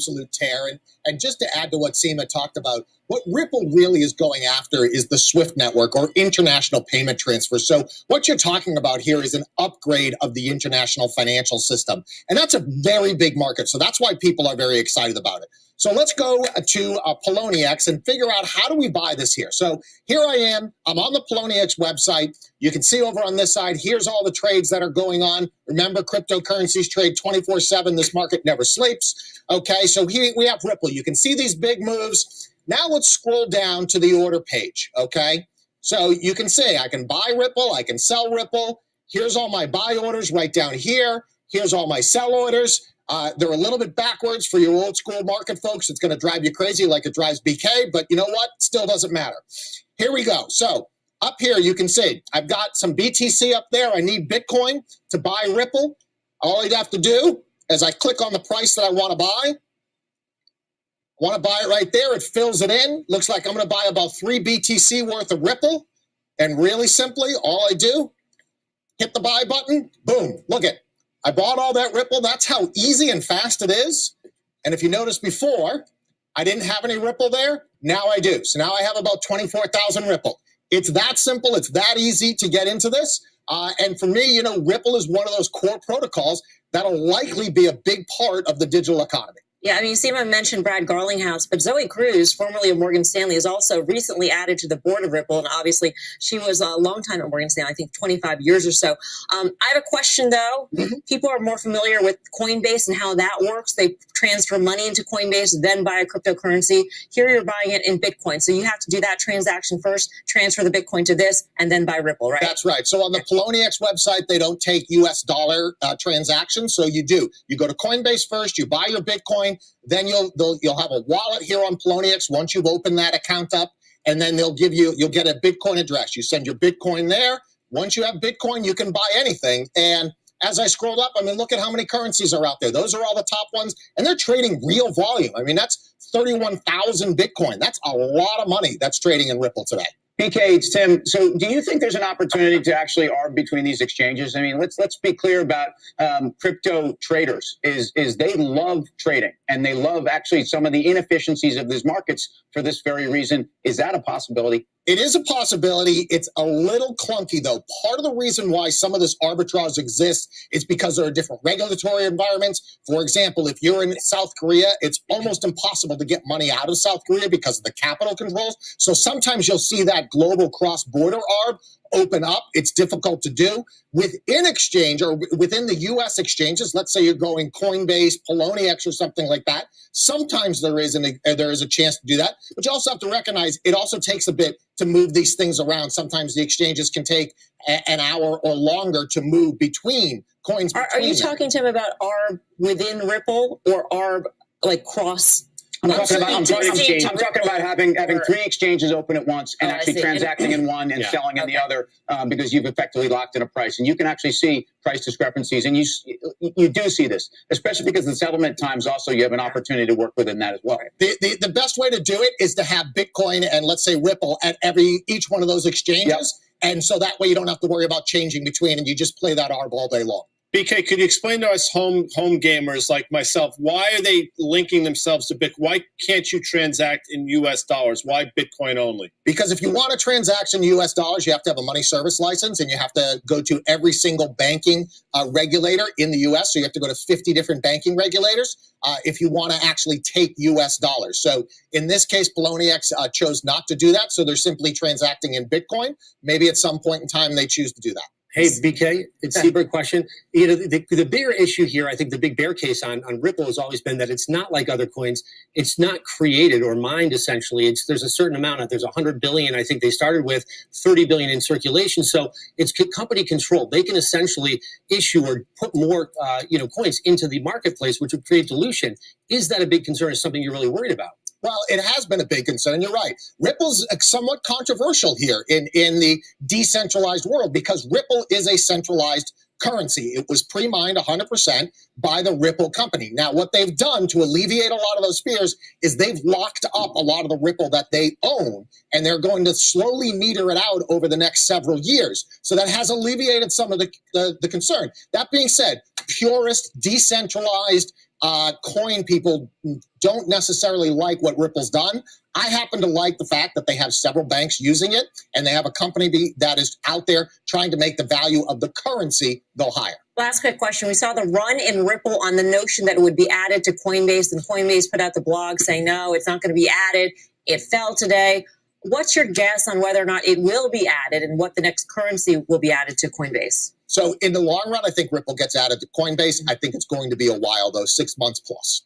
absolute tear. And just to add to what Seema talked about, what Ripple really is going after is the SWIFT network, or international payment transfer. So what you're talking about here is an upgrade of the international financial system. And that's a very big market. So that's why people are very excited about it. So let's go to Poloniex and figure out, how do we buy this here? So here I am. I'm on the Poloniex website. You can see over on this side, here's all the trades that are going on. Remember, cryptocurrencies trade 24/7. This market never sleeps. Okay, so here we have Ripple. You can see these big moves. Now let's scroll down to the order page, okay? So you can see I can buy Ripple, I can sell Ripple. Here's all my buy orders right down here. Here's all my sell orders. They're a little bit backwards for your old school market folks. It's going to drive you crazy like it drives BK, but you know what? Still doesn't matter. Here we go. So up here, you can see I've got some BTC up there. I need Bitcoin to buy Ripple. All you'd have to do is I click on the price that I want to buy. Want to buy it right there. It fills it in. Looks like I'm going to buy about 3 BTC worth of Ripple. And really simply, all I do, hit the buy button. Boom. Look it. I bought all that Ripple. That's how easy and fast it is. And if you noticed before, I didn't have any Ripple there. Now I do. So now I have about 24,000 Ripple. It's that simple. It's that easy to get into this. And for me, you know, Ripple is one of those core protocols that'll likely be a big part of the digital economy. Yeah, I mean, Seema mentioned Brad Garlinghouse, but Zoe Cruz, formerly of Morgan Stanley, is also recently added to the board of Ripple. And obviously, she was a long time at Morgan Stanley, I think 25 years or so. I have a question, though. People are more familiar with Coinbase and how that works. They transfer money into Coinbase, then buy a cryptocurrency. Here you're buying it in Bitcoin. So you have to do that transaction first, transfer the Bitcoin to this, and then buy Ripple, right? That's right. So on the Poloniex website, they don't take US dollar transactions. So you do. You go to Coinbase first, you buy your Bitcoin. Then you'll have a wallet here on Poloniex once you've opened that account up, and then you'll get a Bitcoin address. You send your Bitcoin there. Once you have Bitcoin, you can buy anything. And as I scrolled up, I mean, look at how many currencies are out there. Those are all the top ones, and they're trading real volume. I mean, that's 31,000 Bitcoin. That's a lot of money that's trading in Ripple today. BK, it's Tim. So do you think there's an opportunity to actually arb between these exchanges? I mean, let's be clear about crypto traders is they love trading, and they love actually some of the inefficiencies of these markets for this very reason. Is that a possibility? It is a possibility. It's a little clunky, though. Part of the reason why some of this arbitrage exists is because there are different regulatory environments. For example, if you're in South Korea, it's almost impossible to get money out of South Korea because of the capital controls. So sometimes you'll see that global cross-border arb open up. It's difficult to do. Within exchange, or within the U.S. exchanges, let's say you're going Coinbase, Poloniex, or something like that, sometimes there is a chance to do that. But you also have to recognize it also takes a bit to move these things around. Sometimes the exchanges can take an hour or longer to move between coins. Are you talking to him about ARB within Ripple or ARB like cross? I'm talking about having 3 exchanges open at once and actually transacting in one and selling in the other, because you've effectively locked in a price. And you can actually see price discrepancies. And you do see this, especially because the settlement times also, you have an opportunity to work within that as well. The best way to do it is to have Bitcoin and, let's say, Ripple at each one of those exchanges. Yep. And so that way you don't have to worry about changing between, and you just play that ARB all day long. BK, could you explain to us home gamers like myself, why are they linking themselves to Bitcoin? Why can't you transact in U.S. dollars? Why Bitcoin only? Because if you want to transact in U.S. dollars, you have to have a money service license, and you have to go to every single banking regulator in the U.S. So you have to go to 50 different banking regulators if you want to actually take U.S. dollars. So in this case, Poloniex chose not to do that. So they're simply transacting in Bitcoin. Maybe at some point in time, they choose to do that. Hey, BK, it's a Seabird question. You know, the bigger issue here, I think the big bear case on Ripple has always been that it's not like other coins. It's not created or mined, essentially. There's a certain amount. There's 100 billion. I think they started with 30 billion in circulation. So it's company controlled. They can essentially issue or put more, coins into the marketplace, which would create dilution. Is that a big concern? Is something you're really worried about? Well, it has been a big concern. You're right. Ripple's somewhat controversial here in the decentralized world because Ripple is a centralized currency. It was pre-mined 100% by the Ripple company. Now, what they've done to alleviate a lot of those fears is they've locked up a lot of the Ripple that they own, and they're going to slowly meter it out over the next several years. So that has alleviated some of the concern. That being said, purest, decentralized, coin people don't necessarily like what Ripple's done. I happen to like the fact that they have several banks using it, and they have a company that is out there trying to make the value of the currency go higher. Last quick question. We saw the run in Ripple on the notion that it would be added to Coinbase, and Coinbase put out the blog saying, no, it's not going to be added. It fell today. What's your guess on whether or not it will be added and what the next currency will be added to Coinbase? So in the long run, I think Ripple gets added to Coinbase. I think it's going to be a while, though, 6 months plus.